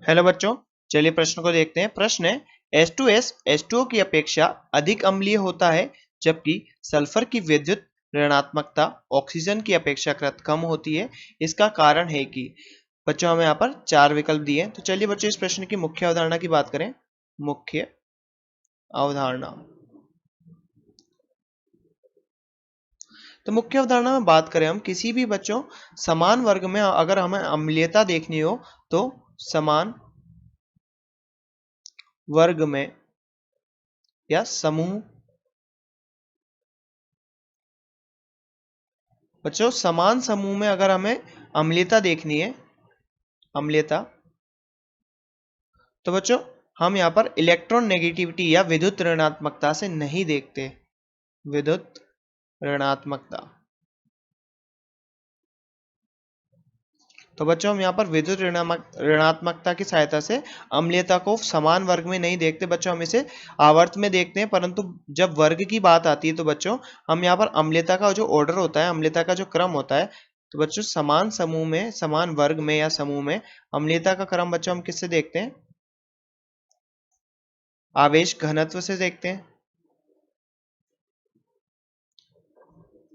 Hello बच्चों, चलिए प्रश्न को देखते हैं। प्रश्न है H2S H2O की अपेक्षा अधिक अम्लीय होता है, जबकि सल्फर की विद्युत ऋणात्मकता ऑक्सीजन की अपेक्षाकृत कम होती है। इसका कारण है कि बच्चों हमें यहाँ पर चार विकल्प दिए हैं। तो चलिए बच्चों इस प्रश्न की मुख्य अवधारणा की बात करें। मुख्य अवधारणा, तो मुख्य अवधारणा में बात करें हम, किसी भी बच्चों समान वर्ग में अगर हमें अम्लीयता देखनी हो तो समान वर्ग में या समूह, बच्चों समान समूह में अगर हमें अम्लीयता देखनी है, अम्लीयता, तो बच्चों हम यहाँ पर इलेक्ट्रॉन नेगेटिविटी या विद्युत ऋणात्मकता से नहीं देखते। विद्युत ऋणात्मकता, तो बच्चों हम यहाँ पर विद्युत ऋणात्मकता की सहायता से अम्लीयता को समान वर्ग में नहीं देखते। बच्चों हम इसे आवर्त में देखते हैं, परंतु जब वर्ग की बात आती है तो बच्चों हम यहाँ पर अम्लीयता का जो ऑर्डर होता है, अम्लीयता का जो क्रम होता है, तो बच्चों समान समूह में, समान वर्ग में या समूह में अम्लीयता का क्रम बच्चों हम किससे देखते हैं? आवेश घनत्व से देखते हैं।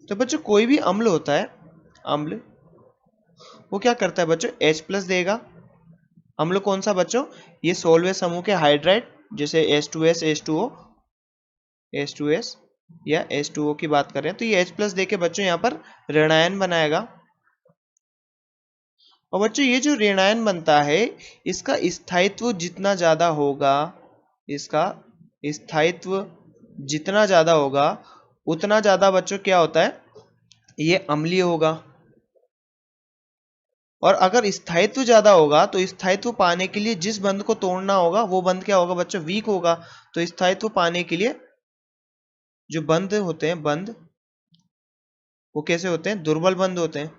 तो बच्चों कोई भी अम्ल होता है, अम्ल, वो क्या करता है बच्चों? H प्लस देगा। अम्ल कौन सा बच्चों? ये 16वें समूह के हाइड्राइड, जैसे H2S H2O, H2S या H2O की बात करें तो ये H प्लस देके बच्चों यहाँ पर ऋणायन बनाएगा। और बच्चों ये जो ऋणायन बनता है, इसका स्थायित्व जितना ज्यादा होगा, इसका स्थायित्व जितना ज्यादा होगा, उतना ज्यादा बच्चों क्या होता है? ये अम्लीय होगा। और अगर स्थायित्व ज्यादा होगा तो स्थायित्व पाने के लिए जिस बंध को तोड़ना होगा वो बंध क्या होगा बच्चों? वीक होगा। तो स्थायित्व पाने के लिए जो बंध होते हैं, बंध, वो कैसे होते हैं? दुर्बल बंध होते हैं।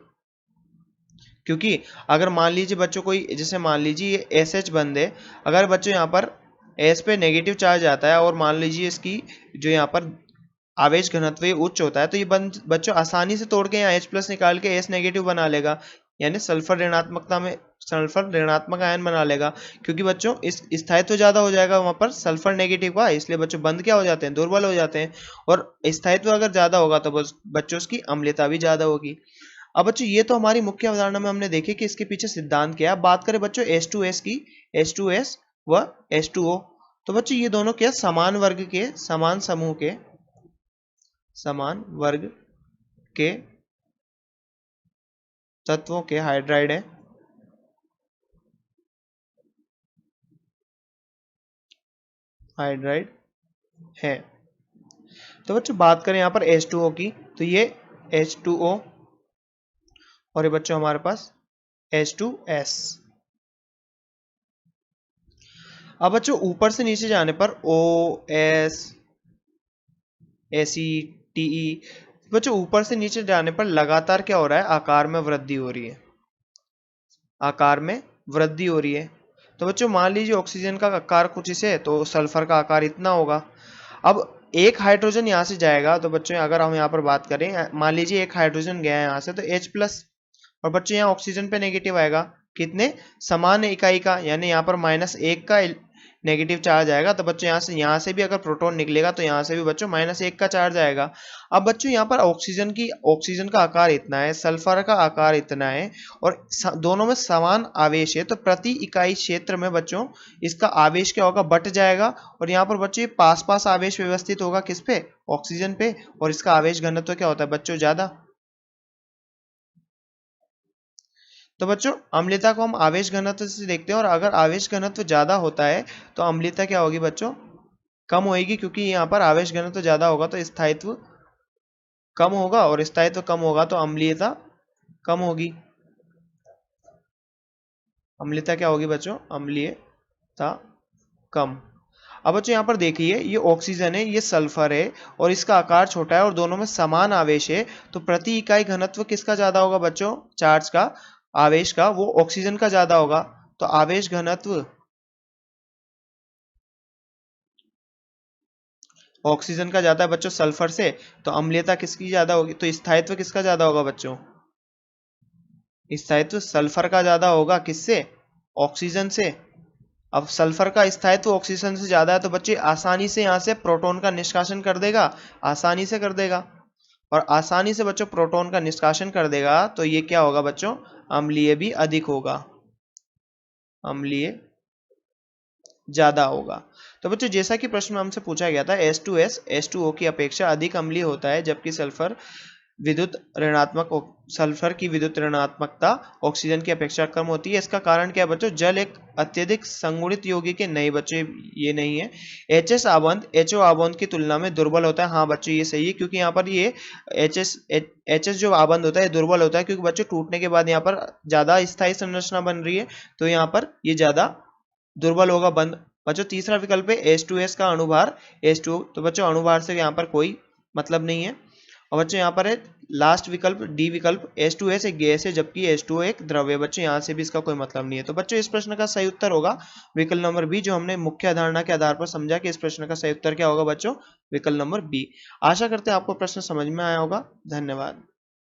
क्योंकि अगर मान लीजिए बच्चों कोई, जैसे मान लीजिए ये SH बंध है, अगर बच्चों यहाँ पर S पे नेगेटिव चार्ज आता है और मान लीजिए इसकी जो यहाँ पर आवेश घनत्व उच्च होता है, तो ये बंध बच्चों आसानी से तोड़ के यहाँ H प्लस निकाल के S नेगेटिव बना लेगा, यानी सल्फर ऋणात्मकता में सल्फर ऋणात्मक आयन बना लेगा। क्योंकि बच्चों इस स्थायित्व ज्यादा हो जाएगा वहां पर सल्फर नेगेटिव का, इसलिए बच्चों बंध क्या हो जाते हैं? दुर्बल हो जाते हैं। और स्थायित्व अगर ज्यादा होगा तो बच्चों उसकी अम्लता भी ज्यादा होगी। अब बच्चों ये तो हमारी मुख्य अवधारणा में हमने देखे कि इसके पीछे सिद्धांत क्या है। बात करें बच्चों H2S की, H2S व H2O, तो बच्चों ये दोनों क्या? समान वर्ग के, समान समूह के, समान वर्ग के तत्वों के हाइड्राइड है, हाइड्राइड है। तो बच्चों बात करें यहाँ पर H2O की, तो ये H2O और ये बच्चों हमारे पास H2S। अब बच्चों ऊपर से नीचे जाने पर OS ACTE, बच्चों ऊपर से नीचे जाने पर लगातार क्या हो रहा है? आकार में वृद्धि हो रही है, आकार में वृद्धि हो रही है। तो बच्चों मान लीजिए ऑक्सीजन का आकार कुछ इसे है तो सल्फर का आकार इतना होगा। अब एक हाइड्रोजन यहाँ से जाएगा, तो बच्चों अगर हम यहाँ पर बात करें, मान लीजिए एक हाइड्रोजन गया है यहाँ से, तो H प्लस, और बच्चों यहाँ ऑक्सीजन पे नेगेटिव आएगा, कितने? समान इकाई का, यानी यहाँ पर -1 का नेगेटिव चार्ज आएगा। तो बच्चों यहाँ से भी अगर प्रोटॉन निकलेगा तो यहाँ से भी बच्चों -1 का चार्ज आएगा। अब बच्चों यहाँ पर ऑक्सीजन का आकार इतना है, सल्फर का आकार इतना है, और दोनों में समान आवेश है, तो प्रति इकाई क्षेत्र में बच्चों इसका आवेश क्या होगा? बट जाएगा। और यहाँ पर बच्चों पास पास आवेश व्यवस्थित होगा, किस पे? ऑक्सीजन पे, और इसका आवेश घनत्व क्या होता है बच्चों? ज्यादा। तो बच्चों अम्लता को हम आवेश घनत्व से देखते हैं, और अगर आवेश घनत्व ज्यादा होता है तो अम्लता क्या होगी बच्चों? कम होगी, क्योंकि यहाँ पर आवेश घनत्व ज्यादा होगा तो स्थायित्व कम होगा, और स्थायित्व कम होगा तो अम्लीयता कम होगी। अम्लीयता क्या होगी बच्चों? अम्लीयता कम। अब बच्चों यहाँ पर देखिए, ये ऑक्सीजन है, ये सल्फर है, और इसका आकार छोटा है, और दोनों में समान आवेश है, तो प्रति इकाई घनत्व किसका ज्यादा होगा बच्चों? चार्ज का, आवेश का, वो ऑक्सीजन का ज्यादा होगा। तो आवेश घनत्व ऑक्सीजन का ज्यादा है बच्चों सल्फर से, तो अम्लीयता किसकी ज्यादा होगी? तो स्थायित्व किसका ज्यादा होगा बच्चों? स्थायित्व सल्फर का ज्यादा होगा, किससे? ऑक्सीजन से। अब सल्फर का स्थायित्व ऑक्सीजन से ज्यादा है तो बच्चे आसानी से यहाँ से प्रोटॉन का निष्कासन कर देगा, आसानी से कर देगा, और आसानी से बच्चों प्रोटॉन का निष्कासन कर देगा तो ये क्या होगा बच्चों, अम्लीय भी अधिक होगा, अम्लीय ज्यादा होगा। तो बच्चों जैसा कि प्रश्न में हमसे पूछा गया था H2S H2O की अपेक्षा अधिक अम्लीय होता है, जबकि सल्फर विद्युत ऋणात्मक सल्फर की विद्युत ऋणात्मकता ऑक्सीजन की अपेक्षा कम होती है। इसका कारण क्या है बच्चों, जल एक अत्यधिक संगुणित यौगिक है, नहीं बच्चों ये नहीं है। HS आबंध HO आबंध की तुलना में दुर्बल होता है, हाँ बच्चों ये सही है, क्योंकि यहाँ पर ये HS जो आबंध होता है दुर्बल होता है, क्योंकि बच्चों टूटने के बाद यहाँ पर ज्यादा स्थायी संरचना बन रही है, तो यहाँ पर ये ज्यादा दुर्बल होगा बंद। बच्चों तीसरा विकल्प है H2S का अणुभार H2O, तो बच्चों अणुभार से यहाँ पर कोई मतलब नहीं है। और बच्चों यहाँ पर है लास्ट विकल्प डी विकल्प, H2S एक गैस है जबकि H2O एक द्रव्य है। बच्चों यहाँ से भी इसका कोई मतलब नहीं है। तो बच्चों इस प्रश्न का सही उत्तर होगा विकल्प नंबर बी, जो हमने मुख्य धारणा के आधार पर समझा कि इस प्रश्न का सही उत्तर क्या होगा बच्चों, विकल्प नंबर बी। आशा करते हैं आपको प्रश्न समझ में आया होगा। धन्यवाद।